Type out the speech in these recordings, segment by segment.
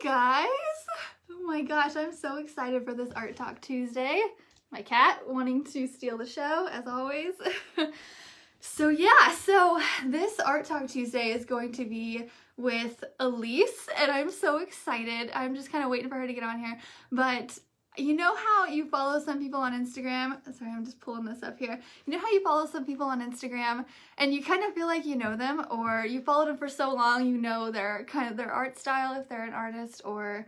guys. Oh my gosh, I'm so excited for this Art Talk Tuesday. My cat wanting to steal the show, as always. So this Art Talk Tuesday is going to be with Alyse, and I'm so excited. I'm just kind of waiting for her to get on here. But you know how you follow some people on Instagram? Sorry, I'm just pulling this up here. You know how you follow some people on Instagram and you kind of feel like you know them, or you followed them for so long, you know their art style if they're an artist, or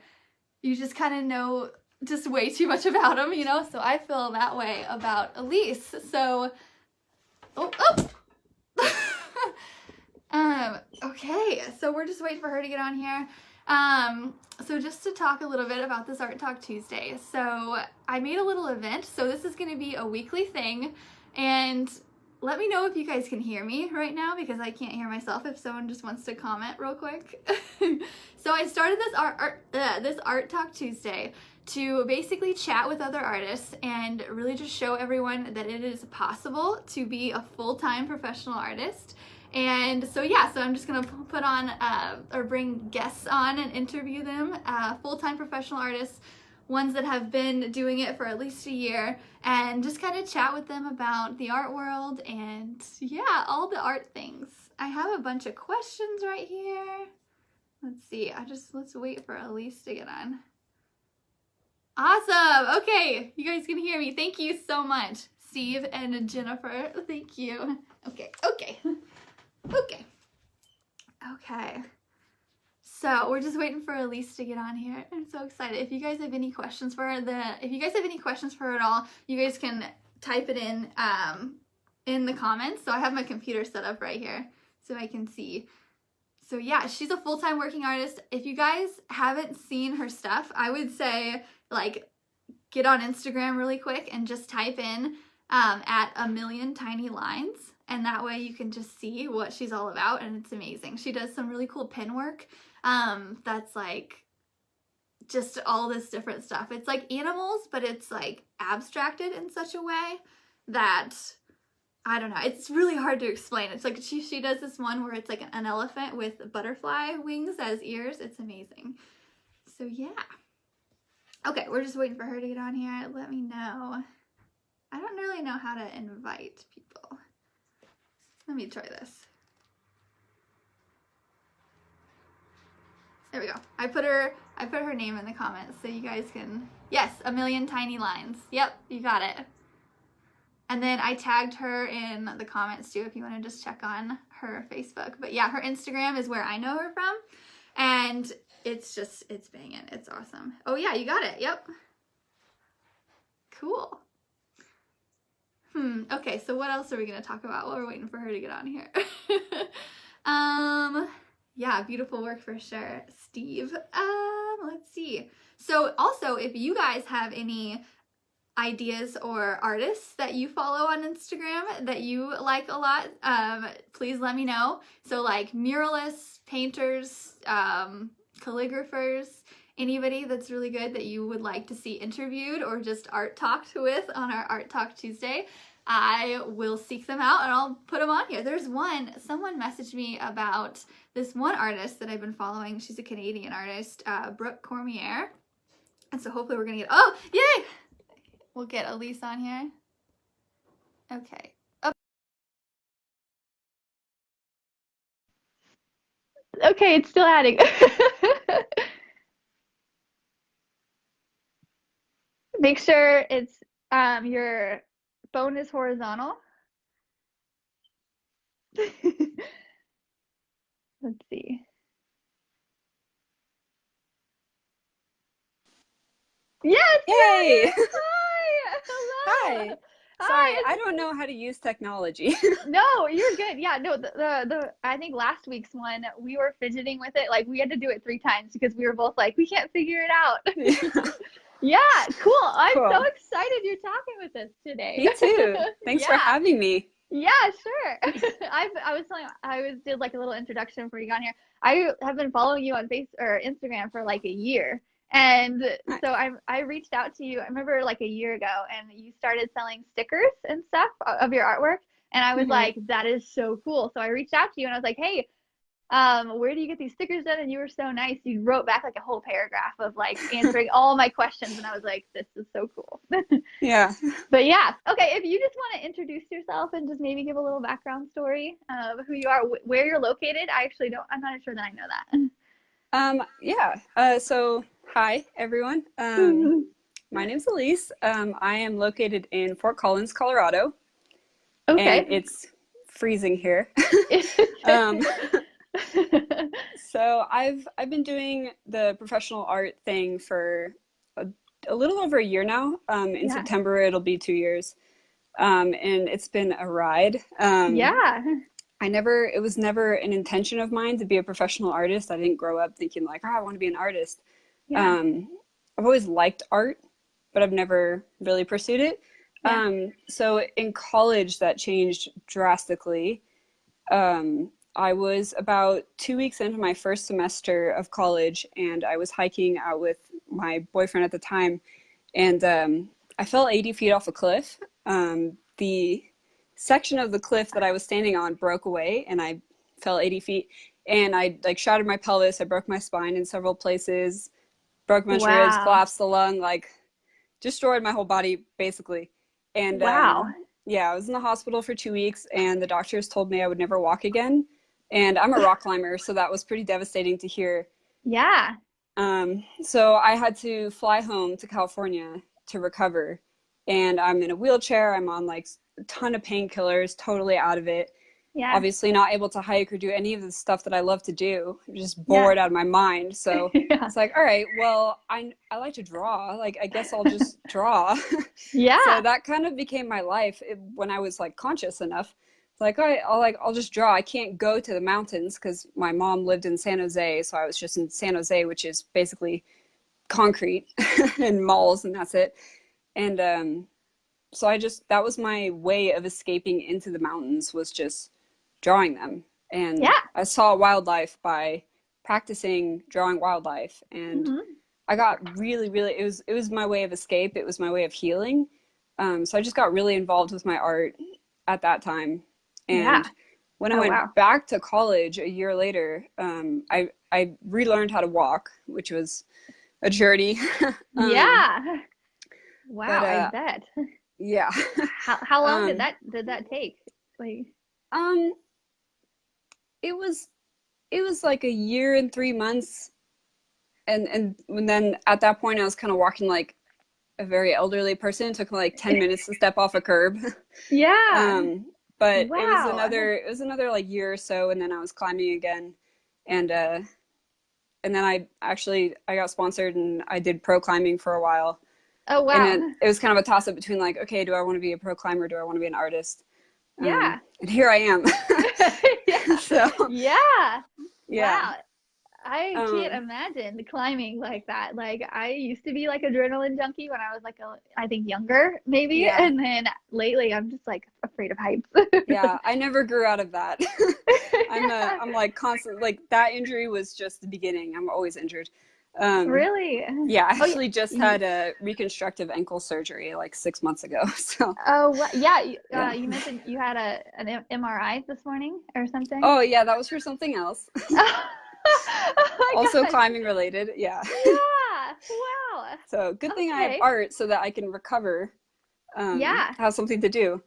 you just kind of know just way too much about them, you know? So I feel that way about Alyse. So, okay, so we're just waiting for her to get on here. So just to talk a little bit about this Art Talk Tuesday. So I made a little event. So this is going to be a weekly thing, and let me know if you guys can hear me right now, because I can't hear myself if someone just wants to comment real quick. So I started this Art Talk Tuesday to basically chat with other artists and really just show everyone that it is possible to be a full-time professional artist. And so I'm just gonna put on or bring guests on and interview them, full-time professional artists, ones that have been doing it for at least a year, and just kind of chat with them about the art world and all the art things. I have a bunch of questions right here. Let's see, let's wait for Alyse to get on. Awesome. Okay, you guys can hear me. Thank you so much, Steve and Jennifer. Thank you. Okay. So we're just waiting for Alyse to get on here. I'm so excited. If you guys have any questions for her, at all, you guys can type it in the comments. So I have my computer set up right here so I can see. So she's a full-time working artist. If you guys haven't seen her stuff, I would say get on Instagram really quick and just type in at 1,000,000 tiny lines. And that way you can just see what she's all about, and it's amazing. She does some really cool pen work that's just all this different stuff. It's like animals, but it's abstracted in such a way that, I don't know, it's really hard to explain. It's like she does this one where it's like an elephant with butterfly wings as ears. It's amazing. So okay, we're just waiting for her to get on here. Let me know. I don't really know how to invite people. Let me try this. There we go. I put her name in the comments so you guys can, yes, 1,000,000 tiny lines. Yep, you got it. And then I tagged her in the comments too if you want to just check on her Facebook. But her Instagram is where I know her from. And it's banging. It's awesome. Oh yeah, you got it. Yep. Cool. Okay, so what else are we going to talk about while we're waiting for her to get on here? Beautiful work for sure, Steve. Let's see. So also, if you guys have any ideas or artists that you follow on Instagram that you like a lot, please let me know. So muralists, painters, calligraphers, anybody that's really good that you would like to see interviewed or just art talked with on our Art Talk Tuesday, I will seek them out and I'll put them on here. There's someone messaged me about this one artist that I've been following. She's a Canadian artist, Brooke Cormier. And so hopefully we're gonna yay! We'll get Alyse on here. Okay. Okay, it's still adding. Make sure it's your phone is horizontal. Let's see. Yes! Yay! Hi! Hello! Hi! Sorry, I don't know how to use technology. No, you're good. Yeah, no, the I think last week's one, we were fidgeting with it. We had to do it 3 times because we were both we can't figure it out. Yeah, cool. I'm so excited you're talking with us today. Me too. Thanks for having me. Yeah, sure. I did a little introduction before you got here. I have been following you on Instagram for a year. And so I reached out to you, I remember a year ago, and you started selling stickers and stuff of your artwork. And I was like, that is so cool. So I reached out to you and I was like, hey, where do you get these stickers done? And you were so nice. You wrote back like a whole paragraph of like answering all my questions. And I was like, this is so cool. Yeah. But yeah, okay, if you just want to introduce yourself and just maybe give a little background story of who you are, where you're located. I'm not sure that I know Yeah. So hi everyone. that. My name's Alyse. I am located in Fort Collins, Colorado, and Okay. it's freezing here. Um, so I've been doing the professional art thing for a little over a year now. In Yeah. September it'll be 2 years. And it's been a ride. Yeah. It was never an intention of mine to be a professional artist. I didn't grow up thinking like, oh, I want to be an artist. Yeah. I've always liked art, but I've never really pursued it. Yeah. So in college, that changed drastically. I was about 2 weeks into my first semester of college, and I was hiking out with my boyfriend at the time, and I fell 80 feet off a cliff. The section of the cliff that I was standing on broke away, and I fell 80 feet, and I like shattered my pelvis. I broke my spine in several places, broke a bunch of ribs, Wow. collapsed the lung, like destroyed my whole body basically. And Wow. yeah, I was in the hospital for 2 weeks, and the doctors told me I would never walk again. And I'm a rock climber, so that was pretty devastating to hear. Yeah. So I had to fly home to California to recover, and I'm in a wheelchair. I'm on like a ton of painkillers, totally out of it. Yeah. Obviously not able to hike or do any of the stuff that I love to do. I'm just Yeah. bored out of my mind. So Yeah. it's like, all right, well, I like to draw. Like, I guess I'll just draw. Yeah. So that kind of became my life when I was like conscious enough. It's like, all right, I'll just draw. I can't go to the mountains because my mom lived in San Jose. So I was just in San Jose, which is basically concrete and malls, and that's it. And so that was my way of escaping into the mountains, was just drawing them. And Yeah. I saw wildlife by practicing drawing wildlife, and I got really, really, it was my way of escape. It was my way of healing. So I just got really involved with my art at that time. And Yeah. when I went back to college a year later, I relearned how to walk, which was a journey. Yeah. Wow, but, I bet. Yeah. How long did that take? Like, it was like a year and 3 months, and then at that point I was kind of walking like a very elderly person. It took me like 10 minutes to step off a curb. yeah. But Wow. it was another like year or so, and then I was climbing again, and then I got sponsored, and I did pro climbing for a while. Oh, wow. And then it was kind of a toss up between like, okay, do I want to be a pro climber? Do I want to be an artist? Yeah. And here I am. Yeah. So Yeah. yeah. Wow. I can't imagine climbing like that. Like, I used to be like adrenaline junkie when I was like I think younger maybe, Yeah. and then lately I'm just like afraid of heights. Yeah, I never grew out of that. I'm like constant, like that injury was just the beginning. I'm always injured. Really? Yeah, I actually just had a reconstructive ankle surgery like 6 months ago. So. Oh, yeah. Yeah. You mentioned you had an MRI this morning or something. Oh yeah, that was for something else. Oh my Also gosh. climbing related. Yeah. Yeah. Wow. So good thing I have Okay. art so that I can recover. Yeah. Have something to do.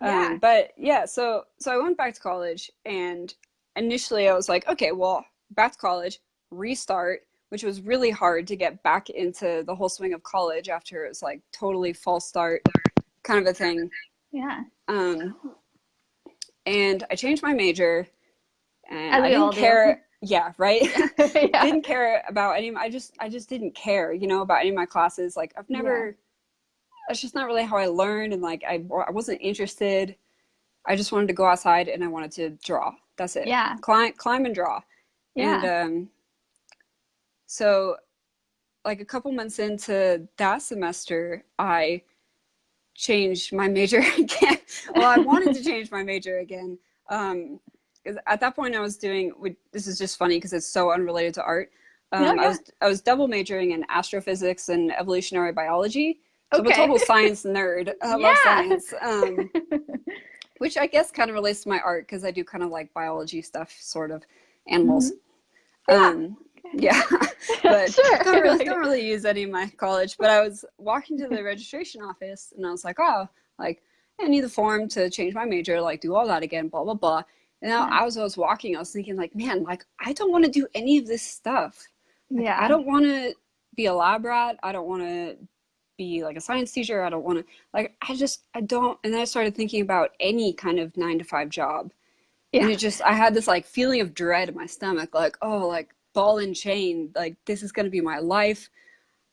Yeah. But yeah, so I went back to college, and initially I was like, okay, well, back to college, restart, which was really hard to get back into the whole swing of college after it was like totally false start kind of a thing. Yeah. And I changed my major, and As I we all didn't do. care. Yeah, right. Yeah. Didn't care about any. I just didn't care, about any of my classes. Like I've never. That's just not really how I learned, and like I wasn't interested. I just wanted to go outside, and I wanted to draw. That's it. Yeah. Climb and draw. Yeah. And so like a couple months into that semester, I changed my major again. Well, I wanted to change my major again. 'Cause at that point I was doing, this is just funny because it's so unrelated to art. I was double majoring in astrophysics and evolutionary biology. So I'm a total science nerd. I love science. Which I guess kind of relates to my art because I do kind of like biology stuff, sort of. animals. Yeah. Yeah, but Sure. don't really use any in my college. But I was walking to the registration office and I was like, oh, like I need the form to change my major, like do all that again, blah blah blah. And now Yeah. I was walking, I was thinking like, man, like I don't want to do any of this stuff. Like I Yeah. don't want to be a lab rat. I don't want to be like a science teacher. I don't want to like I don't. And then I started thinking about any kind of 9 to 5 job. And Yeah. it just, I had this like feeling of dread in my stomach, like, oh, like ball and chain, like this is going to be my life.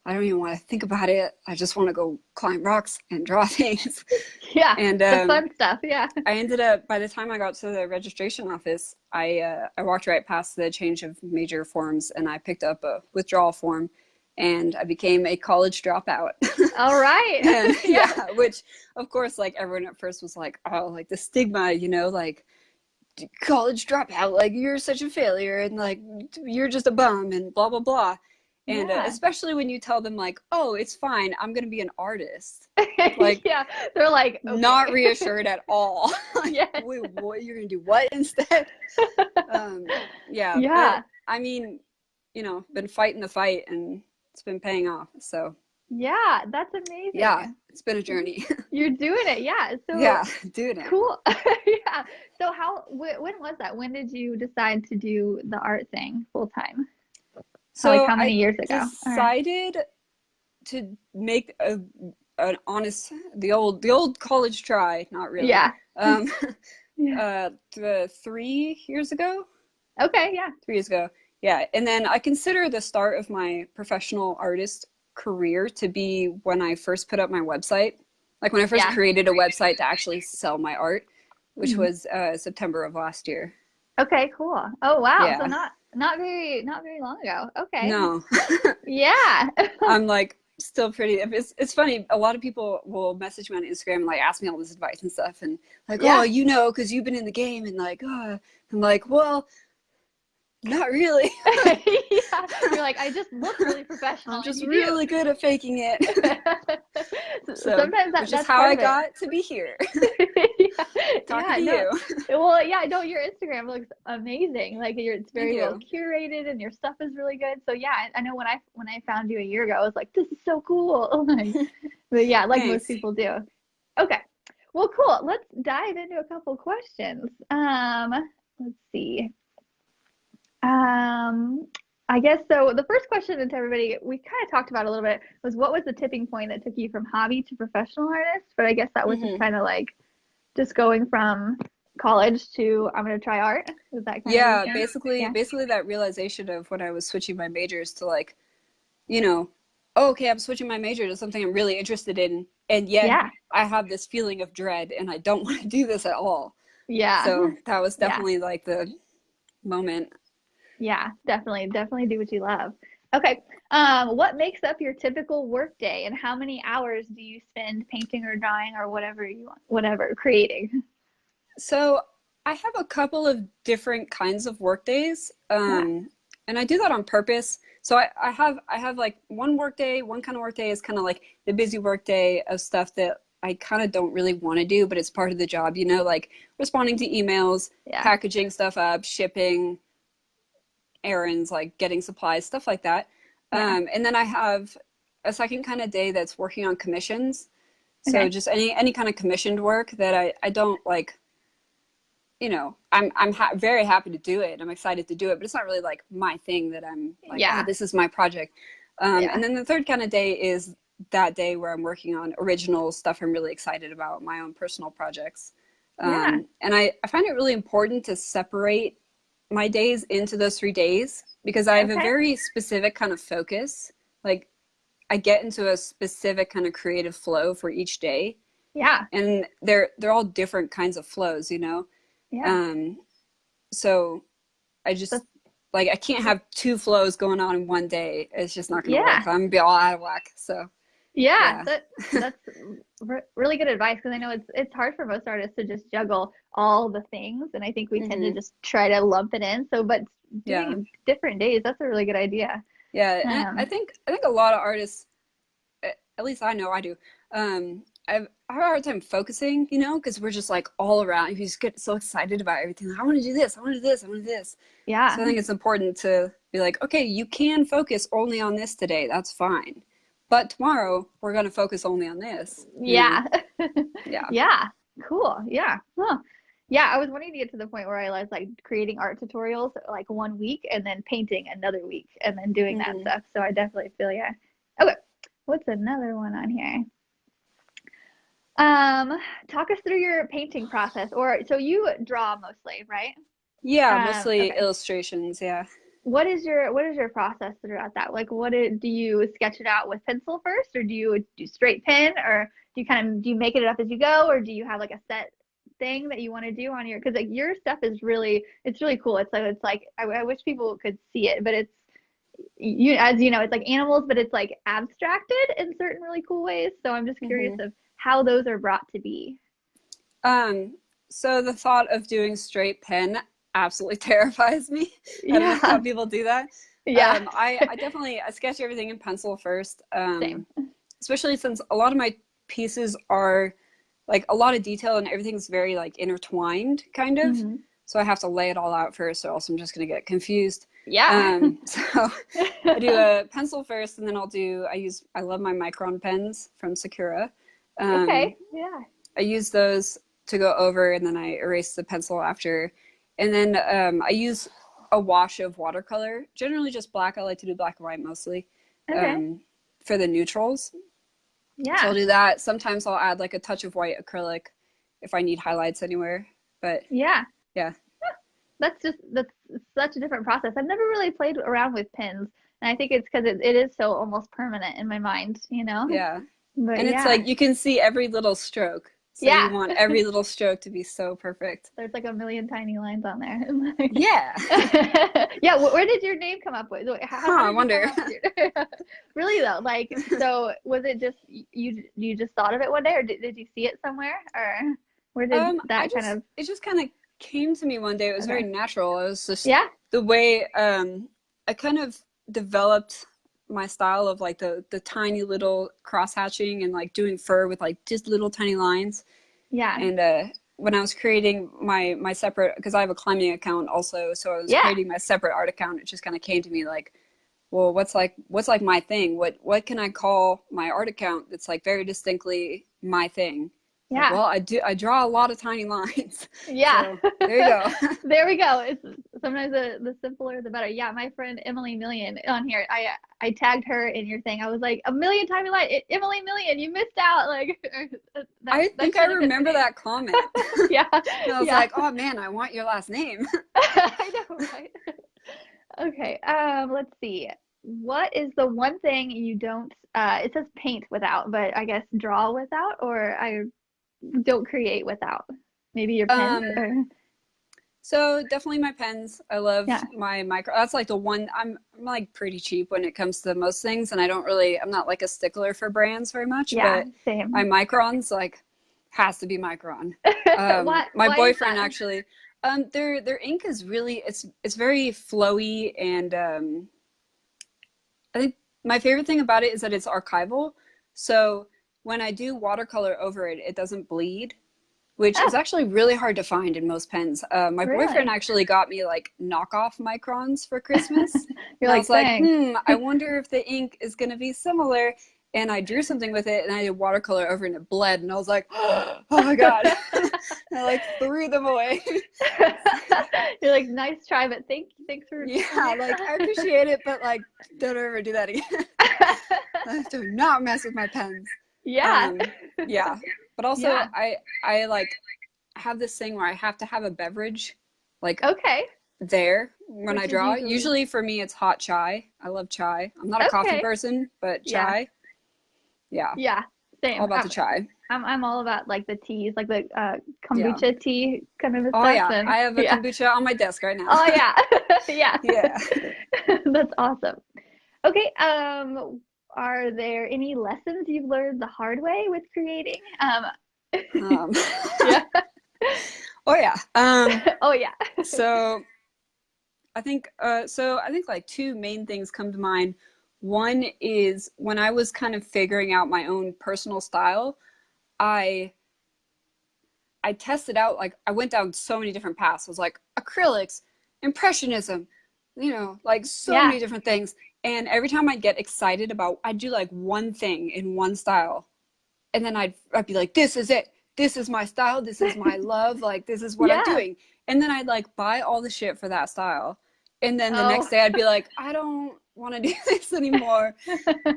I don't even want to think about it. I just want to go climb rocks and draw things. Yeah. And The fun stuff. Yeah. I ended up, by the time I got to the registration office, I walked right past the change of major forms and I picked up a withdrawal form and I became a college dropout. All right. And Yeah. yeah, which of course, like everyone at first was like, oh, like the stigma, you know, like college dropout, like you're such a failure and like you're just a bum and blah blah blah. And Yeah. especially when you tell them like, oh, it's fine, I'm gonna be an artist, like Yeah. They're like, okay. not reassured at all. Like, Yes. wait, what, you're gonna do what instead? Yeah, Yeah. but I mean, you know, been fighting the fight and it's been paying off, so Yeah, that's amazing. yeah, it's been a journey. You're doing it. Yeah. So Yeah, doing it. cool. Yeah. So when was that? When did you decide to do the art thing full time? So How many I years ago? decided to make an honest, the old college try, not really. Yeah. Um, Yeah. 3 years ago. Okay. Yeah. 3 years ago. Yeah, and then I consider the start of my professional artist career to be when I first put up my website. Like when I first Yeah. created a website to actually sell my art, which Mhm. was September of last year. Okay. Cool. Oh wow. So Yeah. not very long ago. Okay. No. Yeah. I'm like still pretty. It's funny. A lot of people will message me on Instagram and like ask me all this advice and stuff, and like, Yeah. oh, you know, because you've been in the game, and like, oh, I'm like, well, not really. Yeah. You're like, I just look really professional. I'm And just you really good at faking it. do. So, Sometimes which is that's how part I of it. got to be here Yeah, talking yeah, to no. you. Well, yeah, no, your Instagram looks amazing. Like it's Thank very well you. curated and your stuff is really good. So yeah, I know when I found you a year ago, I was like, this is so cool. Like, but yeah, like most Thanks. people do. Okay. Well, cool. Let's dive into a couple questions. Let's see. I guess so. The first question to everybody, we kind of talked about a little bit, was what was the tipping point that took you from hobby to professional artist? But I guess that was just kind of like just going from college to I'm gonna try art. Was that kind Yeah, of basically that realization of when I was switching my majors to like, you know, oh, okay, I'm switching my major to something I'm really interested in, and yet Yeah. I have this feeling of dread and I don't want to do this at all. Yeah. So that was Yeah. definitely like the moment. Yeah, definitely do what you love. Okay. What makes up your typical work day and how many hours do you spend painting or drawing or whatever you want, whatever, creating? So I have a couple of different kinds of work days, Yeah. and I do that on purpose. So I have like one work day. One kind of work day is kind of like the busy work day of stuff that I kind of don't really want to do, but it's part of the job, you know, like responding to emails, Yeah. packaging stuff up, shipping, errands, like getting supplies, stuff like that. Yeah. And then I have a second kind of day that's working on commissions. So Okay. just any kind of commissioned work that I don't like, you know, very happy to do it. I'm excited to do it, but it's not really like my thing that I'm like, Yeah. oh, this is my project. Yeah. And then the third kind of day is that day where I'm working on original stuff I'm really excited about, my own personal projects. Yeah. And I find it really important to separate my days into those 3 days because I have a Okay. very specific kind of focus. Like I get into a specific kind of creative flow for each day, Yeah. and they're all different kinds of flows, you know. Yeah. So I just That's, like I can't have two flows going on in one day. It's just not gonna yeah. work. I'm gonna be all out of whack. So Yeah. yeah. That's really good advice because I know it's hard for most artists to just juggle all the things, and I think we tend to just try to lump it in. So, but Yeah. doing different days, that's a really good idea. Yeah, and I think a lot of artists, at least I know I do, I have a hard time focusing, you know, because we're just like all around. You just get so excited about everything. Like, I want to do this. I want to do this. I want to do this. Yeah. So I think it's important to be like, okay, you can focus only on this today. That's fine. But tomorrow we're going to focus only on this, you know? Yeah. Yeah. Yeah. Cool. Yeah. Huh. Yeah, I was wanting to get to the point where I was like creating art tutorials like one week and then painting another week and then doing that Hmm. stuff. So I definitely feel yeah. Okay. What's another one on here? Um, Talk us through your painting process. Or so you draw mostly, right? Yeah, mostly Okay. illustrations. Yeah. What is your process throughout that? Like do you sketch it out with pencil first or do you do straight pen or do you make it up as you go or do you have like a set thing that you want to do on your because like your stuff is really cool. It's like I wish people could see it, but it's you as you know, it's like animals, but it's like abstracted in certain really cool ways. So I'm just curious Hmm. of how those are brought to be. Um, so the thought of doing straight pen absolutely terrifies me. I don't know how Yeah. people do that. Yeah. I definitely I sketch everything in pencil first, Same. especially since a lot of my pieces are like a lot of detail and everything's very like intertwined, kind of. Hmm. So I have to lay it all out first, or else I'm just gonna get confused. Yeah. So I do a pencil first, and then I love my Micron pens from Sakura. Um, Okay. Yeah. I use those to go over, and then I erase the pencil after. And then I use a wash of watercolor, generally just black. I like to do black and white mostly Okay. um, for the neutrals. So I'll Yeah. do that. Sometimes I'll add like a touch of white acrylic if I need highlights anywhere. But Yeah. yeah, That's such a different process. I've never really played around with pins, and I think it's because it is so almost permanent in my mind, you know? yeah. But And it's yeah. like you can see every little stroke. So you Yeah. want every little stroke to be so perfect. There's like a million tiny lines on there. Yeah. Yeah, where did your name come up with? How Huh, I did you come wonder. up with your Really though, like so was it just you just thought of it one day or did you see it somewhere or where did that kind of It just kind of came to me one day. It was very okay. natural. It was just Yeah. the way I kind of developed my style of like the tiny little cross hatching and like doing fur with like just little tiny lines. Yeah. And when I was creating my separate, because I have a climbing account also, so I was Yeah. creating my separate art account. It just kind of came to me like, well, what's like my thing? What can I call my art account that's like very distinctly my thing? It's like, Yeah. well, I draw a lot of tiny lines. Yeah. So there you go. There we go. It's sometimes the simpler the better. Yeah, my friend Emily Million on here. I tagged her in your thing. I was like a million tiny line Emily Million. You missed out. Like I that think I should have been her remember name. that comment. Yeah. And I was Yeah. like, oh man, I want your last name. I know, right? Okay. Let's see. What is the one thing you don't it says paint without, but I guess draw without or I don't create without? Maybe your pens Um, or so definitely my pens. I love yeah. my micro. That's like the one I'm like pretty cheap when it comes to most things, and I'm not like a stickler for brands very much, Yeah, but my same. microns like has to be micron. My Why is boyfriend that? actually, their ink is really it's very flowy and I think my favorite thing about it is that it's archival. So when I do watercolor over it, it doesn't bleed, which is Oh, actually really hard to find in most pens. My boyfriend really? actually got me like knockoff microns for Christmas. You're And I like, was like, thanks. I wonder if the ink is going to be similar. And I drew something with it and I did watercolor over and it bled. And I was like, oh my God. And I like threw them away. You're like, nice try, but thanks for Yeah, like I appreciate it, but like don't ever do that again. Do not mess with my pens. Yeah. Um, yeah, but also Yeah. I like have this thing where I have to have a beverage like Okay. there when I Which is draw. usually Usually for me it's hot chai. I love chai. I'm not a coffee okay. person, but Yeah. chai, yeah, Yeah. all Same. about the chai. I'm all about like the teas, like the Yeah. kombucha tea kind of Oh stuff. yeah, And I have a yeah. kombucha on my desk right now. Oh yeah. Yeah. Yeah. That's awesome. Okay. Are there any lessons you've learned the hard way with creating? Um, Yeah. oh yeah. Oh yeah. So I think like two main things come to mind. One is when I was kind of figuring out my own personal style, I tested out, like, I went down so many different paths. I was like, acrylics, impressionism, like so Yeah. many different things. And every time I'd get excited about, I'd do like one thing in one style. And then I'd be like, this is it. This is my style. This is my love. Like, this is what I'm Yeah. doing. And then I'd like buy all the shit for that style. And then the Oh. next day I'd be like, I don't want to do this anymore.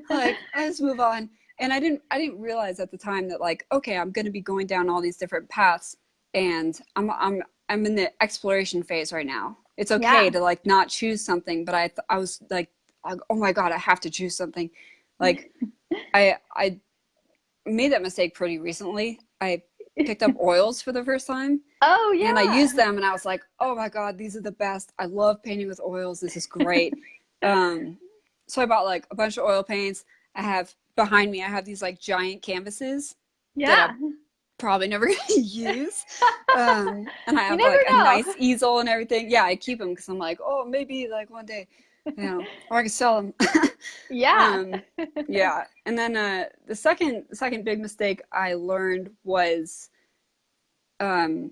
Like, I just move on. And I didn't realize at the time that, like, okay, I'm going to be going down all these different paths, and I'm in the exploration phase right now. It's okay to like not choose something, but I was like, oh my God, I have to choose something. Like, I made that mistake pretty recently. I picked up oils for the first time. Oh yeah. And I used them, and I was like, oh my God, these are the best. I love painting with oils. This is great. So I bought like a bunch of oil paints. Behind me, I have these like giant canvases that I'm probably never going to use. And I have like a nice easel and everything. Yeah, I keep them because I'm like, oh, maybe like one day, or I can sell them. Yeah. Yeah. And then the second big mistake I learned was, I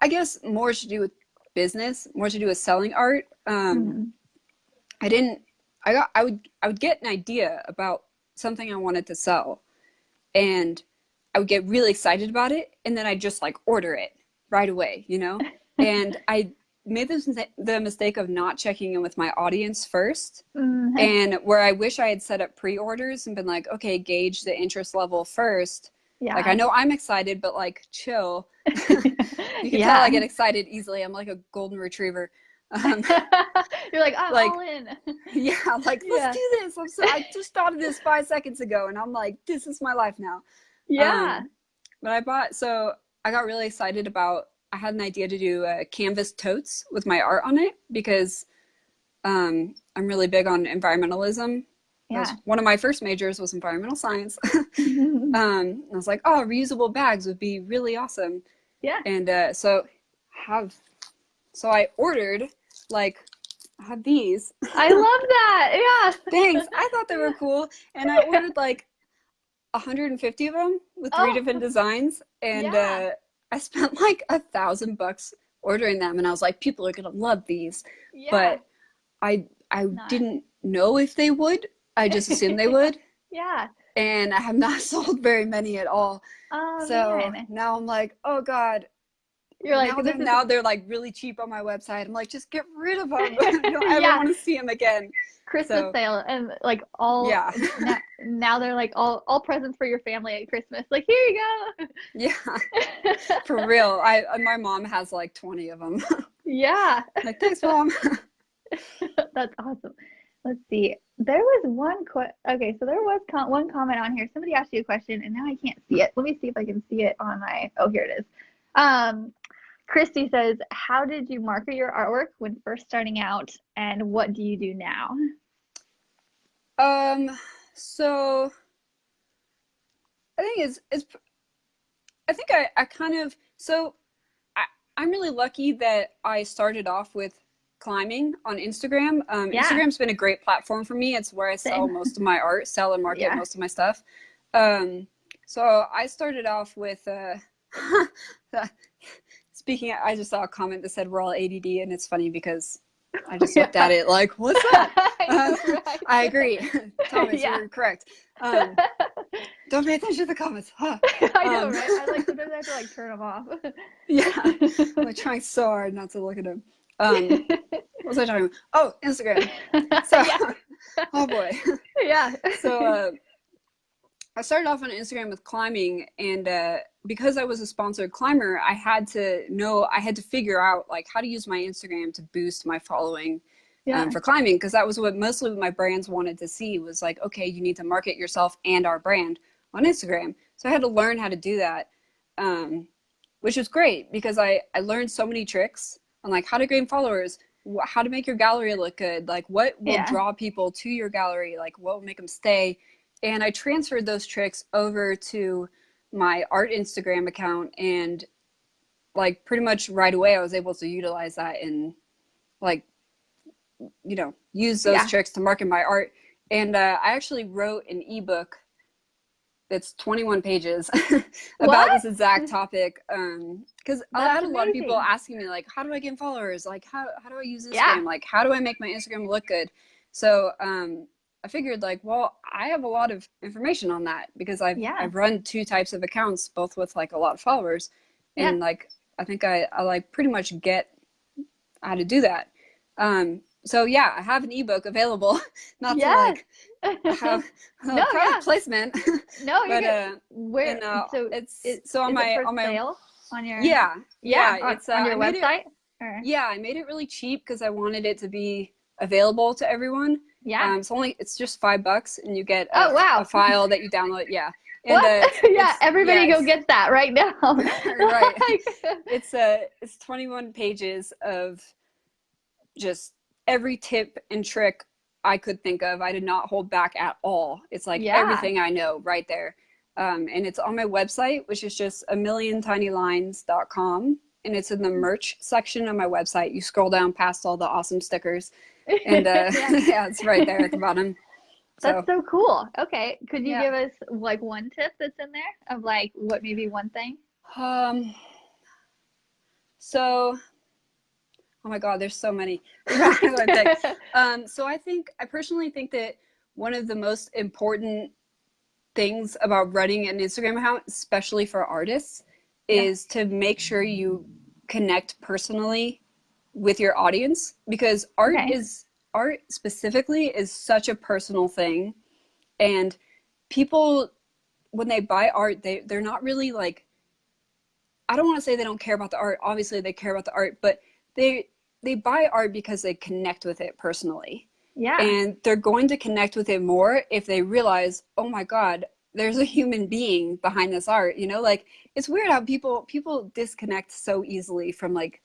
guess more to do with business, more to do with selling art. I would get an idea about something I wanted to sell, and I would get really excited about it, and then I'd just like order it right away, and I made the mistake of not checking in with my audience first, and where I wish I had set up pre-orders and been like, okay, gauge the interest level first. Yeah. Like, I know I'm excited, but like, chill. You can tell I get excited easily. I'm like a golden retriever. You're like, I'm like, all in. Yeah, like, let's do this. I just thought of this 5 seconds ago, and I'm like, this is my life now. Yeah. But I got really excited about, I had an idea to do canvas totes with my art on it, because I'm really big on environmentalism. Yeah. One of my first majors was environmental science. I was like, oh, reusable bags would be really awesome. Yeah. And so I ordered, like, I have these. I love that. Yeah. Thanks. I thought they were cool. And I ordered like 150 of them with 3 different designs. And I spent like $1,000 ordering them. And I was like, people are going to love these. Yeah. But I didn't know if they would. I just assumed they would. Yeah. And I have not sold very many at all. Oh, so man. Now I'm like, oh God. You're like, now they're like really cheap on my website. I'm like, just get rid of them. I don't ever want to see them again. Christmas sale, and like all now they're like all presents for your family at Christmas. Like, here you go. Yeah, for real. My mom has like 20 of them. Yeah. Like, thanks, Mom. That's awesome. Let's see. There was one one comment on here. Somebody asked you a question, and now I can't see it. Let me see if I can see it on my. Oh, here it is. Christy says, how did you market your artwork when first starting out, and what do you do now? So I think I'm really lucky that I started off with climbing on Instagram. Instagram's been a great platform for me. It's where I sell most of my art, sell and market most of my stuff. So I started off with, I just saw a comment that said we're all ADD, and it's funny because I just looked at it like, what's that? I agree. Thomas, you're correct. Don't pay attention to the comments. Huh. I know, right? Sometimes I have to like turn them off. Yeah. I'm trying so hard not to look at them. What was I talking about? Oh, Instagram. So, oh boy. Yeah. So I started off on Instagram with climbing, and because I was a sponsored climber, I had to figure out like how to use my Instagram to boost my following for climbing, because that was what mostly my brands wanted to see, was like, okay, you need to market yourself and our brand on Instagram. So I had to learn how to do that, which was great because I learned so many tricks on like how to gain followers, how to make your gallery look good, like what will draw people to your gallery, like what will make them stay. And I transferred those tricks over to my art Instagram account, and like pretty much right away I was able to utilize that and like, use those tricks to market my art. And I actually wrote an ebook it's 21 pages about What? this exact topic. Because I That's had a lot of people amazing. asking me like, how do I get followers? Like, how do I use Yeah. Instagram? Like, how do I make my Instagram look good? So I figured like, well, I have a lot of information on that because Yeah. I've run two types of accounts, both with like a lot of followers, Yeah. and like I think I like pretty much get how to do that. So yeah, I have an ebook available, not to Yes. like have a No, product yeah. placement, No, you're but good. Where, and so it's is so is it for on my sale on your, yeah, yeah, it's on I your made it, website? Or yeah, I made it really cheap because I wanted it to be available to everyone. yeah. It's just $5 and you get Oh, a wow. file that you download. Yeah, and What? Yeah, it's yeah everybody go get that right now. right. Like, It's 21 pages of just every tip and trick I could think of. I did not hold back at all. It's like yeah. everything I know right there. And it's on my website, which is just a milliontinylines.com. And it's in the merch section of my website. You scroll down past all the awesome stickers. And Yeah. yeah, it's right there at the bottom. That's So, so cool. Okay. Could you yeah. give us like one tip that's in there of like what maybe one thing? Um, so Oh my God, there's so many. How do I pick? So I personally think that one of the most important things about running an Instagram account, especially for artists, Yeah. is to make sure you connect personally with your audience because Okay. art specifically is such a personal thing. And people, when they buy art, they're not really like, I don't want to say they don't care about the art. Obviously, they care about the art, but they they buy art because they connect with it personally. Yeah. And they're going to connect with it more if they realize, "Oh my God, there's a human being behind this art." You know, like it's weird how people disconnect so easily from like,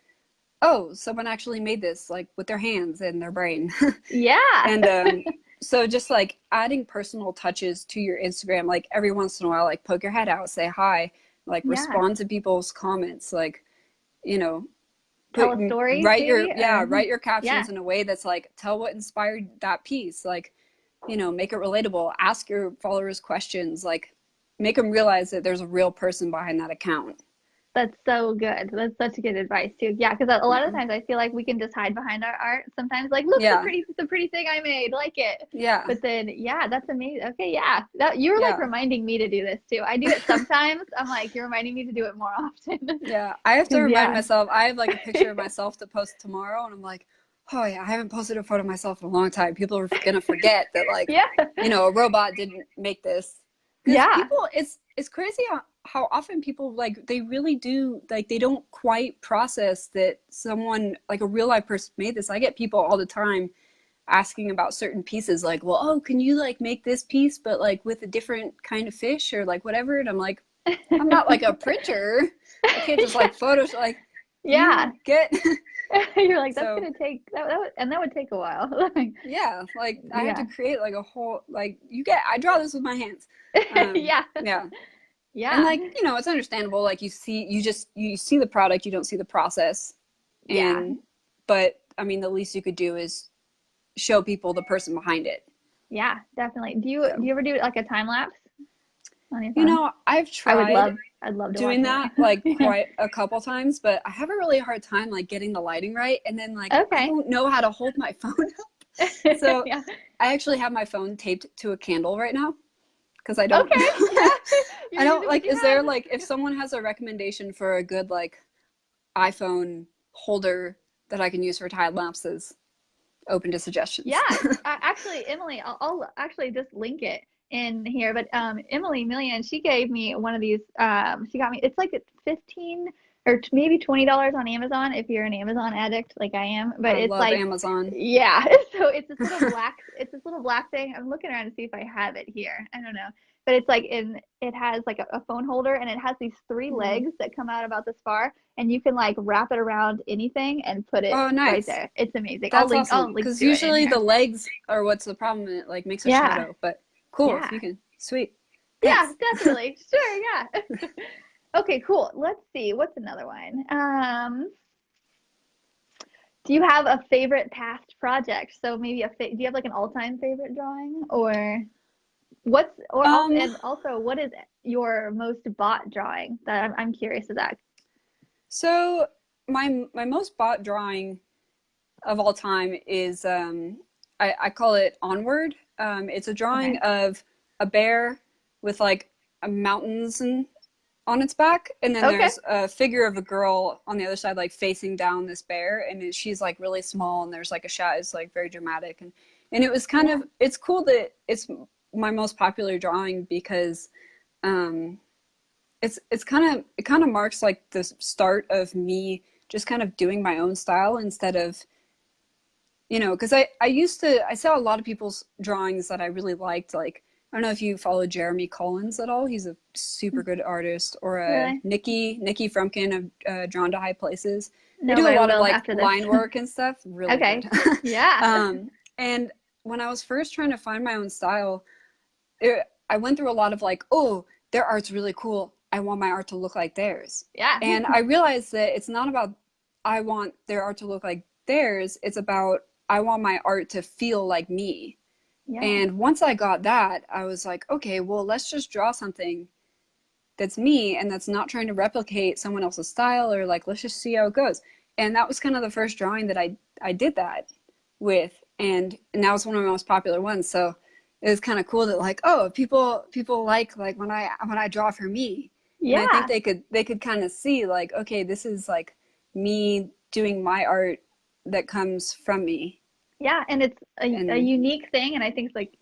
"Oh, someone actually made this like with their hands and their brain." Yeah. And so just like adding personal touches to your Instagram, like every once in a while, like poke your head out, say hi, like Yeah. respond to people's comments, like, you know, Tell a story maybe or write your yeah. captions in a way that's like, tell what inspired that piece, like, make it relatable, ask your followers questions, like make them realize that there's a real person behind that account. That's so good. That's such good advice too. Yeah, because a lot of Yeah. times I feel like we can just hide behind our art. Sometimes, like, look, Yeah. the pretty thing I made, like it. Yeah. But then, yeah, that's amazing. Okay, yeah, that you were like Yeah. reminding me to do this too. I do it sometimes. I'm like, you're reminding me to do it more often. Yeah, I have to Because remind yeah, myself. I have like a picture of myself to post tomorrow, and I'm like, oh yeah, I haven't posted a photo of myself in a long time. People are gonna forget that like, yeah, a robot didn't make this. Because yeah, people, it's crazy how often people like they really do like they don't quite process that someone like a real life person made this. I get people all the time asking about certain pieces, like, well, oh, can you like make this piece, but like with a different kind of fish or like whatever, and I'm like, I'm not like a printer. I can't just yeah, like photos like yeah. you get You're like, that's so gonna take that would take a while. Like, yeah, like I had to yeah, create like a whole like I draw this with my hands. yeah, Yeah. And yeah, like, it's understandable, like you see the product, you don't see the process. yeah. And but I mean the least you could do is show people the person behind it. Yeah, definitely. Do So, you ever do like a time lapse on your phone? I've I would tried love I'd love to watch doing that like it. quite a couple times, but I have a really hard time like getting the lighting right, and then like I Okay. don't know how to hold my phone up. So Yeah. I actually have my phone taped to a candle right now because I don't Okay. Yeah. I You're don't using what like, you is there have. like, if someone has a recommendation for a good like iPhone holder that I can use for time lapses, open to Yeah. suggestions. Actually, Emily, I'll actually just link it in here. But Emily Million, she gave me one of these. She got me. It's like 15 or maybe $20 on Amazon if you're an Amazon addict like I am. But I it's love like, Amazon. yeah. So it's this little black thing. I'm looking around to see if I have it here. I don't know. But it's like it has like a phone holder and it has these three Mhm. legs that come out about this far and you can like wrap it around anything and put it Oh, right nice. there. It's amazing. That's I'll awesome. link Because to it in usually the here. legs are what's the problem. It like makes a Yeah. shadow. But cool if Yeah. you can. Sweet. Yeah, Thanks. definitely. Sure, yeah. Okay, cool. Let's see. What's another one? Do you have a favorite past project? So maybe do you have like an all-time favorite drawing or Um, and also what is your most bought drawing? That I'm curious of that. so my most bought drawing of all time is I call it Onward. It's a drawing Okay. of a bear with like mountains and on its back, and then Okay. there's a figure of a girl on the other side, like facing down this bear, and she's like really small, and there's like a shot. It's like very dramatic, and it was kind Yeah. of it's cool that it's my most popular drawing because um, it's kind of it kind of marks like the start of me just kind of doing my own style instead of because I used to I saw a lot of people's drawings that I really liked. Like I don't know if you follow Jeremy Collins at all. He's a super good artist, or Really? Nikki Frumpkin of Drawn to High Places. They No, do but a I lot of will like after this. line work and stuff. Really good. Okay. Yeah. And when I was first trying to find my own style, I went through a lot of like, oh, their art's really cool. I want my art to look like theirs. Yeah. And I realized that it's not about I want their art to look like theirs. It's about I want my art to feel like me. Yeah. And once I got that, I was like, okay, well, let's just draw something that's me and that's not trying to replicate someone else's style, or like, let's just see how it goes. And that was kind of the first drawing that I did that with. And now it's one of my most popular ones. So it was kind of cool that like, oh, people like when I draw for me. And I think Yeah. they could kind of see like, okay, this is like me doing my art that comes from me. Yeah. And it's a And unique thing. And I think it's like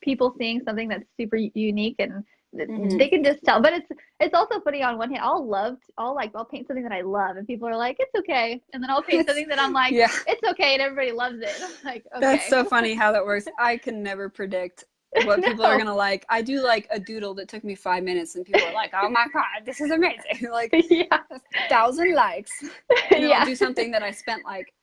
people seeing something that's super unique and they mhm. can just tell. But it's also funny on one hand. I'll paint something that I love and people are like, it's okay. And then I'll paint It's something that I'm like, yeah. it's okay, and everybody loves it. And I'm like, That's okay. so funny how that works. I can never predict what people are No. gonna like. I do like a doodle that took me 5 minutes, and people are like, "Oh my god, this is amazing!" Like Yeah. 1,000 likes, and then I'll Yeah. do something that I spent like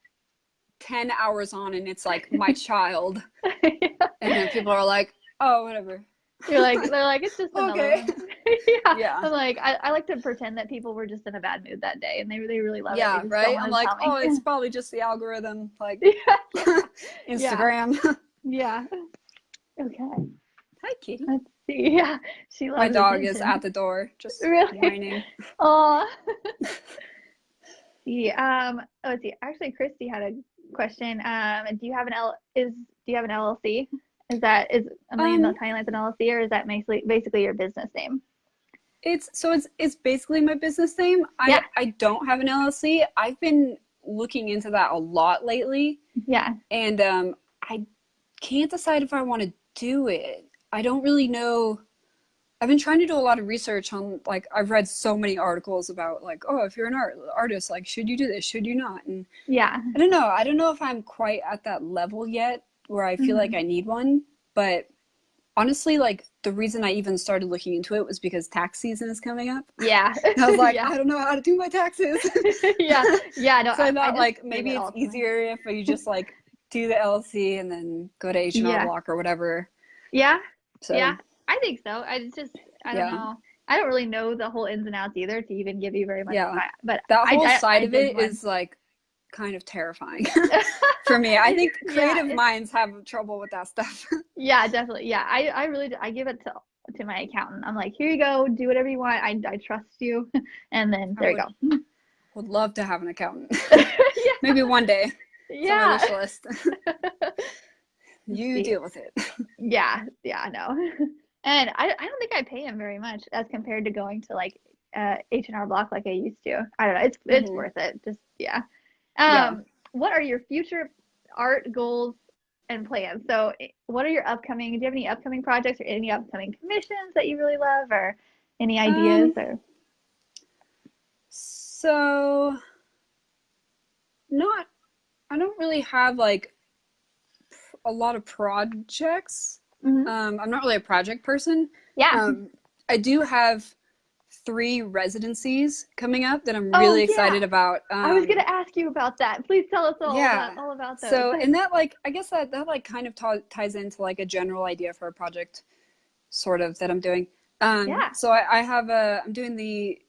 10 hours on, and it's like my child, and then people are like, "Oh, whatever." They're like, it's just another Okay. one. Yeah. Yeah. I'm like, I like to pretend that people were just in a bad mood that day and they really love it. They Yeah. just don't Right. I'm want to like, tell oh, me. it's probably just the algorithm, like Yeah, yeah, yeah, Instagram. yeah. Okay. Hi, kitty. Let's see. Yeah. She My loves dog is attention. at the door, just Really? whining. Oh. See, let's see. Actually, Christy had a question. Do you have an LLC? Is A Million Um, Tiny Lands an LLC, or is that basically your business name? it's basically my business name. Yeah. I don't have an LLC. I've been looking into that a lot lately, Yeah. and I can't decide if I want to do it. I don't really know. I've been trying to do a lot of research on like I've read so many articles about like, oh, if you're an artist, like should you do this? Should you not? And Yeah. I don't know. I don't know if I'm quite at that level yet where I feel like Mhm. I need one, but honestly, like the reason I even started looking into it was because tax season is coming up. Yeah. And I was like, Yeah. I don't know how to do my taxes. Yeah. Yeah. No, So I I thought just like give maybe it it's all to my. easier if you just like do the LLC and then go to H&R Yeah. Block or whatever. Yeah. So Yeah. I think so. I don't yeah, know. I don't really know the whole ins and outs either to even give you very much yeah. advice, but That whole side I of did it one. is like kind of terrifying for me. I think Yeah. creative minds have trouble with that stuff. Yeah, definitely. Yeah. I really I give it to my accountant. I'm like, here you go, do whatever you want. I trust you. And then I there you go. would love to have an accountant. Yeah. Maybe one day. It's on my Yeah. wish list. Let's You see. deal with it. Yeah, yeah, no. And I don't think I pay him very much as compared to going to like H&R Block like I used to. I don't know. It's Hmm. worth it. Just yeah. Yeah. What are your future art goals and plans? So, what are your upcoming? Do you have any upcoming projects or any upcoming commissions that you really love, or any ideas Um, or? so not, I don't really have like a lot of projects. Mhm. I'm not really a project person. Yeah. Um, I do have 3 residencies coming up that I'm Oh really yeah. excited about. I was gonna ask you about that. Please tell us Yeah. all about those. So, and that like, I guess that like kind of ties into like a general idea for a project sort of that I'm doing. Yeah. So I have I'm doing the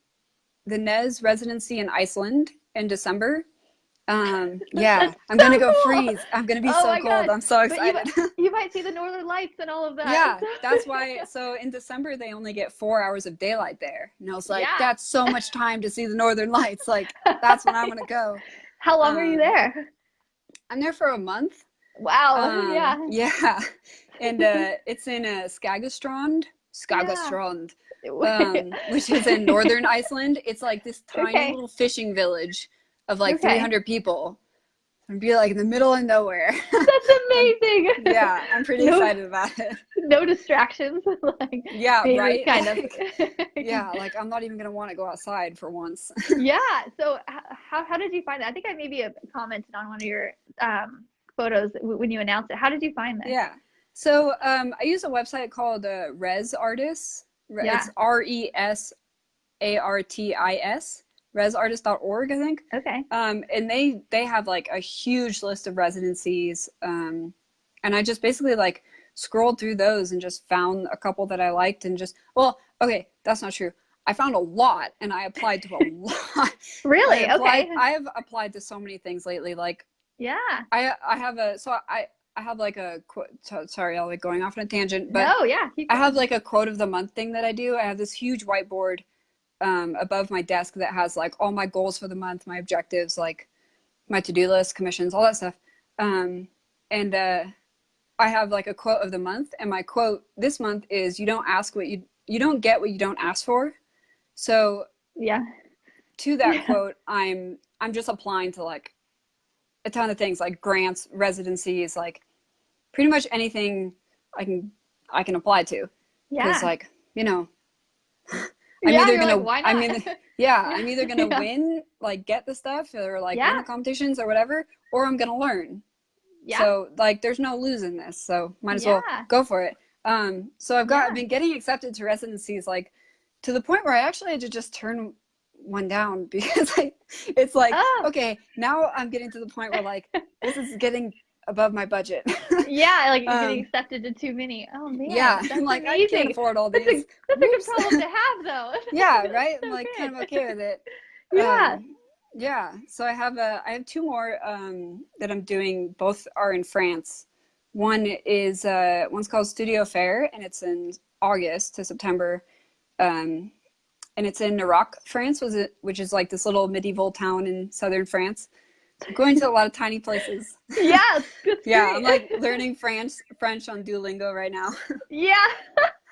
NES residency in Iceland in December. Yeah, That's I'm so gonna go cool. freeze. I'm gonna be Oh so my cold. gosh. I'm so But you excited. you might see the northern lights and all of that. Yeah, that's why. So in December, they only get 4 hours of daylight there. And I was like, Yeah. that's so much time to see the northern lights. Like, that's when I want to go. How long are you Um, there? I'm there for a month. Wow. Yeah. Yeah. And it's in Skagastrand, Yeah. Skagastrand, which is in northern Iceland. It's like this tiny Okay. little fishing village of like Okay. 300 people. And be like in the middle of nowhere. That's I'm, amazing. yeah, I'm pretty No, excited about it. no distractions. Like Yeah, maybe right? kind of. Like, yeah, like I'm not even gonna want to go outside for once. Yeah. So how did you find that? I think I maybe commented on one of your photos when you announced it. How did you find this? Yeah. So I use a website called Res Artists. Yeah. It's RESARTIS, resartist.org, I think. Okay. And they have like a huge list of residencies. And I just basically like scrolled through those and just found a couple that I liked and just, well, okay, that's not true. I found a lot and I applied to a lot. Really? Okay. I have applied to so many things lately. Like Yeah. I have a, so I have like a quote, sorry, I'm like going off on a tangent, but No, yeah, keep I have going. like a quote of the month thing that I do. I have this huge whiteboard above my desk that has like all my goals for the month, my objectives, like my to-do list, commissions, all that stuff. And I have like a quote of the month, and my quote this month is you don't get what you don't ask for. So Yeah. to that Yeah. quote, I'm just applying to like a ton of things like grants, residencies, like pretty much anything I can apply to. Because Yeah. like, you know, Yeah, you're like, why I not? mean, yeah, Yeah. I'm either gonna Yeah. win, like get the stuff or like win Yeah. the competitions or whatever, or I'm gonna learn. Yeah. So like there's no losing this, so might as well Yeah. go for it. So I've Yeah. been getting accepted to residencies like to the point where I actually had to just turn one down because it's like, Oh. okay, now I'm getting to the point where like this is getting above my budget. Yeah, like you're getting um, accepted to too many. Oh yeah, man, I'm that's like, I can't amazing. afford all That's these. a good Whoops. problem to have though. Yeah, That's right? I'm so like kind of good. okay with it. Yeah. Yeah, so I have two more that I'm doing. Both are in France. One is one's called Studio Fair, and it's in August to September, and it's in Nerac, France, which is like this little medieval town in southern France. So I'm going to a lot of tiny places. Yeah, it's Yeah, I'm great. like learning French on Duolingo right now. Yeah.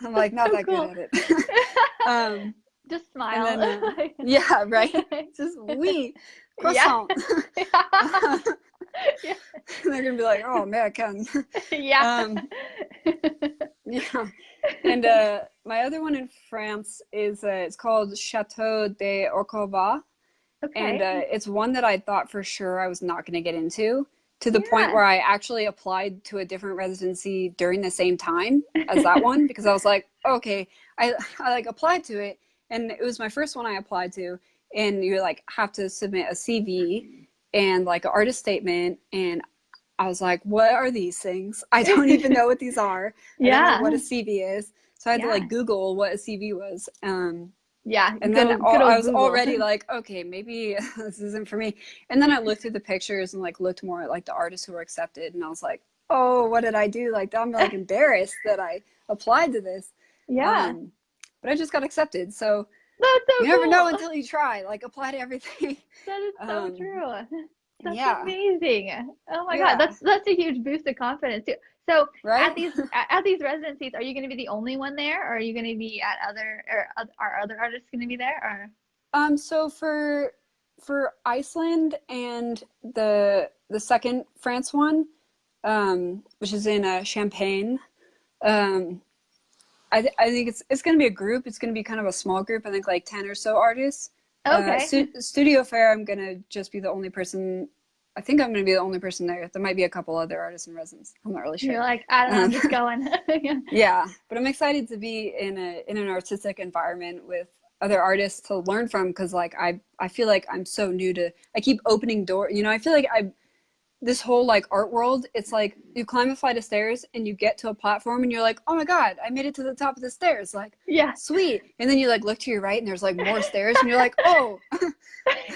I'm That's like not so that good cool. at it. um, Just and smile. then yeah, right. Just oui, Yeah. croissant. Yeah. They're gonna be like, oh American. Yeah. um, yeah. And my other one in France is it's called Chateau de Orcova, and Okay. it's one that I thought for sure I was not going to get into, to the point Yeah. where I actually applied to a different residency during the same time as that one because I was like, okay, I like applied to it, and it was my first one I applied to, and you like have to submit a CV and like an artist statement, and I was like, what are these things? I don't even know what these are. I don't know Yeah. what a CV is. So I had to Yeah. like Google what a CV was. Yeah. And then Good I old was Google. already like, okay, maybe this isn't for me. And then I looked through the pictures and like looked more at like the artists who were accepted. And I was like, oh, what did I do? Like, I'm like embarrassed that I applied to this. Yeah. But I just got accepted. So That's so you never know cool. until you try. Like, apply to everything. That is so Um, true. That's yeah, amazing. Oh my God, yeah, that's a huge boost of confidence too. So right? at these residencies, are you going to be the only one there, or are you going to be at other, or are other artists going to be there? Or So for Iceland and the second France one, which is in Champagne, um, I think it's going to be a group. It's going to be kind of a small group. I think like 10 or so artists. okay, Studio Fair, I'm going to just be the only person. I think I'm going to be the only person there. There might be a couple other artists in residence. I'm not really sure. you're like, I don't know, I'm just going. Yeah. Yeah, but I'm excited to be in an artistic environment with other artists to learn from because like I feel like I'm so new to. I keep opening door. You know, I feel like this whole like art world, it's like you climb a flight of stairs and you get to a platform and you're like, oh my God, I made it to the top of the stairs. Like, Yeah. sweet. And then you like look to your right and there's like more stairs and you're like, oh.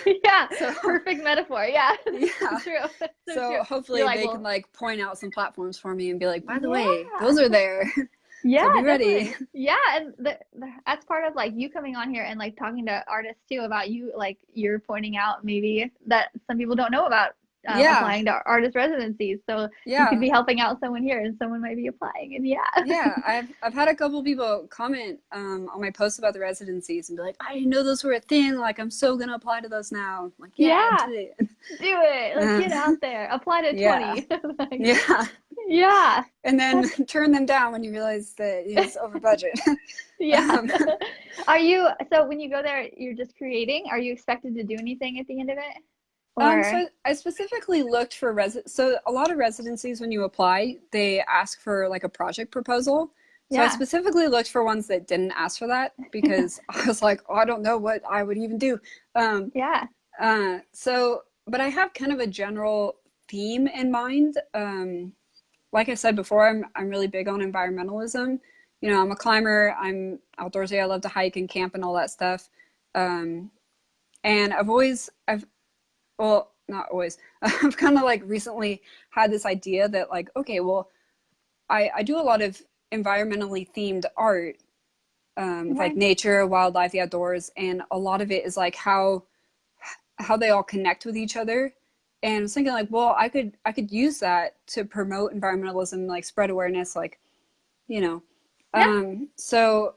Yeah. So, Perfect metaphor. Yeah. yeah. True. So true. hopefully You're like, they well, can like point out some platforms for me and be like, by the way, yeah. those are there. Yeah, So be ready. definitely. Yeah, and that's part of like you coming on here and like talking to artists too about you, like you're pointing out maybe that some people don't know about Yeah. applying to artist residencies. So you could Yeah. be helping out someone here, and someone might be applying. And yeah, Yeah, I've had a couple people comment on my posts about the residencies and be like, I didn't know those were a thing. Like, I'm so gonna apply to those now. I'm like, yeah, yeah, do it. do it. Like get out there, apply to Yeah. 20. Like, Yeah. yeah, And then turn them down when you realize that it's over budget. yeah. Um, Are you so when you go there, you're just creating? Are you expected to do anything at the end of it? Or so I specifically looked for so a lot of residencies when you apply, they ask for like a project proposal. So I yeah, specifically looked for ones that didn't ask for that because I was like, oh, I don't know what I would even do. yeah, But I have kind of a general theme in mind. Like I said before, I'm really big on environmentalism. You know, I'm a climber, I'm outdoorsy, I love to hike and camp and all that stuff. And well, not always, I've kind of like recently had this idea that like, okay, well, I do a lot of environmentally themed art, like nature, wildlife, the outdoors, and a lot of it is like how they all connect with each other. And I was thinking like, well, I could use that to promote environmentalism, like spread awareness, like, you know. So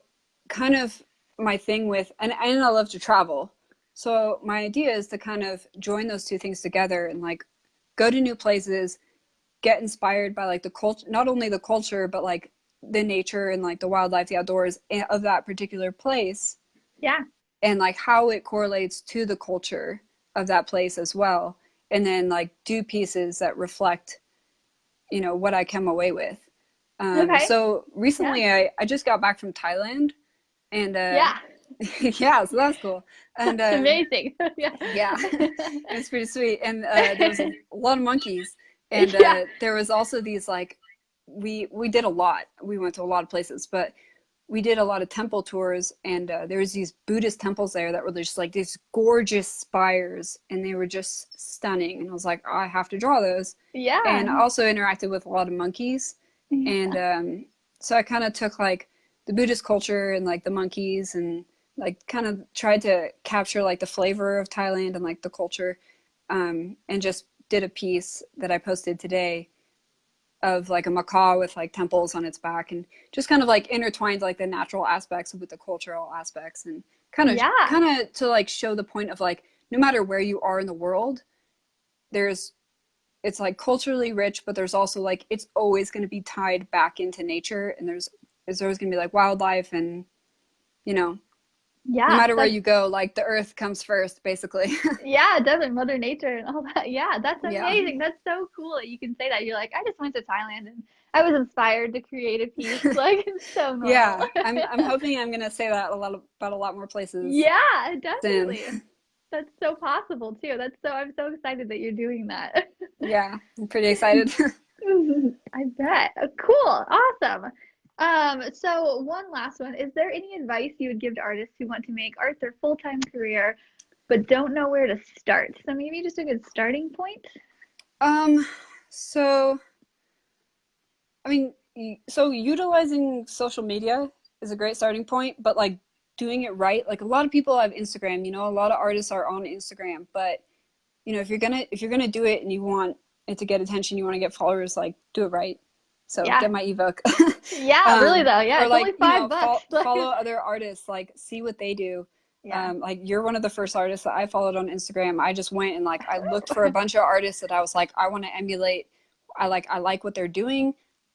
kind of my thing with, and I love to travel. So my idea is to kind of join those two things together and like go to new places, get inspired by like the culture, not only the culture, but like the nature and like the wildlife, the outdoors of that particular place. yeah. And like how it correlates to the culture of that place as well. And then like do pieces that reflect, you know, what I come away with. Okay. So recently I just got back from Thailand and Yeah. yeah, so that's cool. And That's amazing. Yeah. yeah, it's pretty sweet. And there was a lot of monkeys. And Yeah. there was also these like we did a lot. We went to a lot of places, but we did a lot of temple tours, and there was these Buddhist temples there that were just like these gorgeous spires, and they were just stunning. And I was like, oh, I have to draw those. Yeah. And I also interacted with a lot of monkeys. Yeah. And so I kind of took like the Buddhist culture and like the monkeys and like kind of tried to capture like the flavor of Thailand and like the culture, and just did a piece that I posted today of like a macaw with like temples on its back, and just kind of like intertwined like the natural aspects with the cultural aspects, and kind of to like show the point of like no matter where you are in the world, it's like culturally rich, but there's also like it's always going to be tied back into nature, and there's always going to be like wildlife, and you know, yeah, no matter where you go, like the earth comes first, basically. Yeah, definitely Mother Nature and all that. Yeah, that's amazing. Yeah. That's so cool that you can say that. You're like, I just went to Thailand and I was inspired to create a piece. Like it's so normal. Yeah, I'm hoping I'm gonna say that about a lot more places. Yeah, definitely. That's so possible too. I'm so excited that you're doing that. Yeah, I'm pretty excited. I bet. Cool. Awesome. So one last one. Is there any advice you would give to artists who want to make art their full-time career but don't know where to start? So maybe just a good starting point. So I mean, so utilizing social media is a great starting point, but like doing it right. Like a lot of people have Instagram, you know, a lot of artists are on Instagram, but you know, if you're gonna do it and you want it to get attention, you want to get followers, like do it right. So get my Evoke. Yeah, really though. Yeah, or like, it's only $5. Follow other artists, like see what they do. Yeah. Like you're one of the first artists that I followed on Instagram. I just went and like I looked for a bunch of artists that I was like, I want to emulate. I like what they're doing.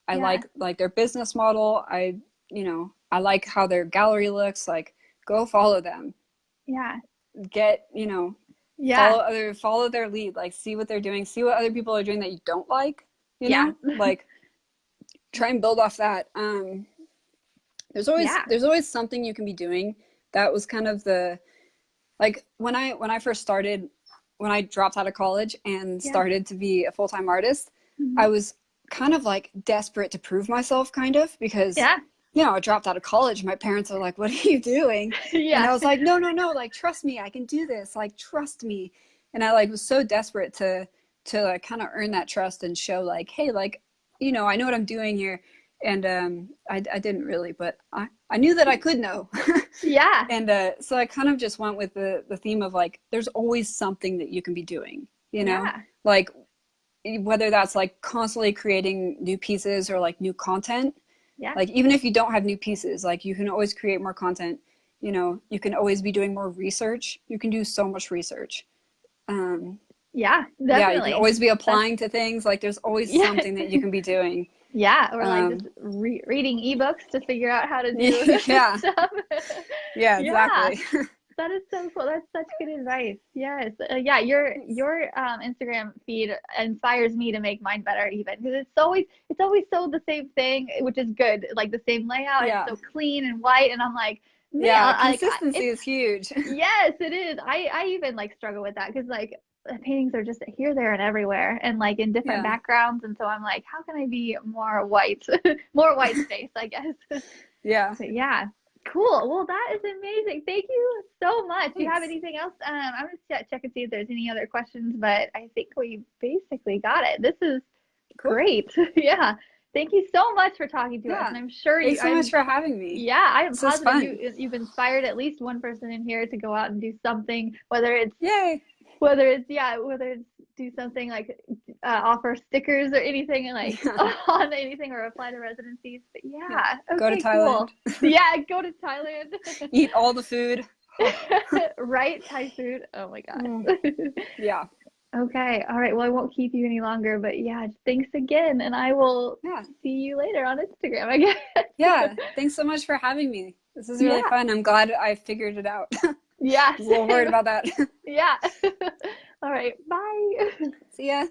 I like their business model. I like how their gallery looks. Like go follow them. Yeah. Get, yeah. follow their lead. Like see what they're doing. See what other people are doing that you don't like. You know? Like try and build off that. There's always something you can be doing. That was kind of the, like when I first started, when I dropped out of college and Yeah. started to be a full-time artist, Mhm. I was kind of like desperate to prove myself, kind of, because Yeah. you know, I dropped out of college. My parents are like, "What are you doing?" And Yeah. I was like, "No, no, no! Like, trust me, I can do this. Like, trust me." And I like was so desperate to like kind of earn that trust and show like, "Hey, like, you know, I know what I'm doing here." And I didn't really, but I knew that I could know. Yeah. And so I kind of just went with the theme of like, there's always something that you can be doing, you know, Yeah. like whether that's like constantly creating new pieces or like new content. Yeah. Like even if you don't have new pieces, like you can always create more content. You know, you can always be doing more research. You can do so much research. Yeah, Yeah, you can definitely. always be applying to things. Like there's always Yeah. something that you can be doing. Yeah, or like just Um, reading ebooks to figure out how to do yeah, stuff. yeah, Yeah, exactly. that is so cool. That's such good advice. Yes. Yeah, your Thanks. Instagram feed inspires me to make mine better even because it's always so the same thing, which is good. Like the same layout, it's Yeah, so clean and white, and I'm like, man, yeah, like consistency it's is huge. yes, it is. I even like struggle with that because like the paintings are just here, there, and everywhere, and like in different Yeah, backgrounds, and so I'm like, how can I be more white, more white space, I guess. yeah. But yeah, cool. Well, that is amazing. Thank you so much. Do you have Thanks. anything else? I'm gonna check and see if there's any other questions, but I think we basically got it. This is Cool. great. Yeah. Thank you so much for talking to us, Yeah. and I'm sure Thanks so much for having me. yeah, I am This is positive fun. you've inspired at least one person in here to go out and do something, whether it's Yay. do something like offer stickers or anything like Yeah. on anything or apply to residencies. But Yeah. yeah, Go to okay, Thailand. cool. Yeah, go to Thailand. Eat all the food. Oh. Right, Thai food. Oh my Mm. gosh. Yeah. Okay, all right. Well, I won't keep you any longer, but yeah, thanks again, and I will Yeah. see you later on Instagram, I guess. Yeah. Thanks so much for having me. This is really Yeah. fun. I'm glad I figured it out. I Yeah. was a little worried about that. Yeah. All right. Bye. See ya.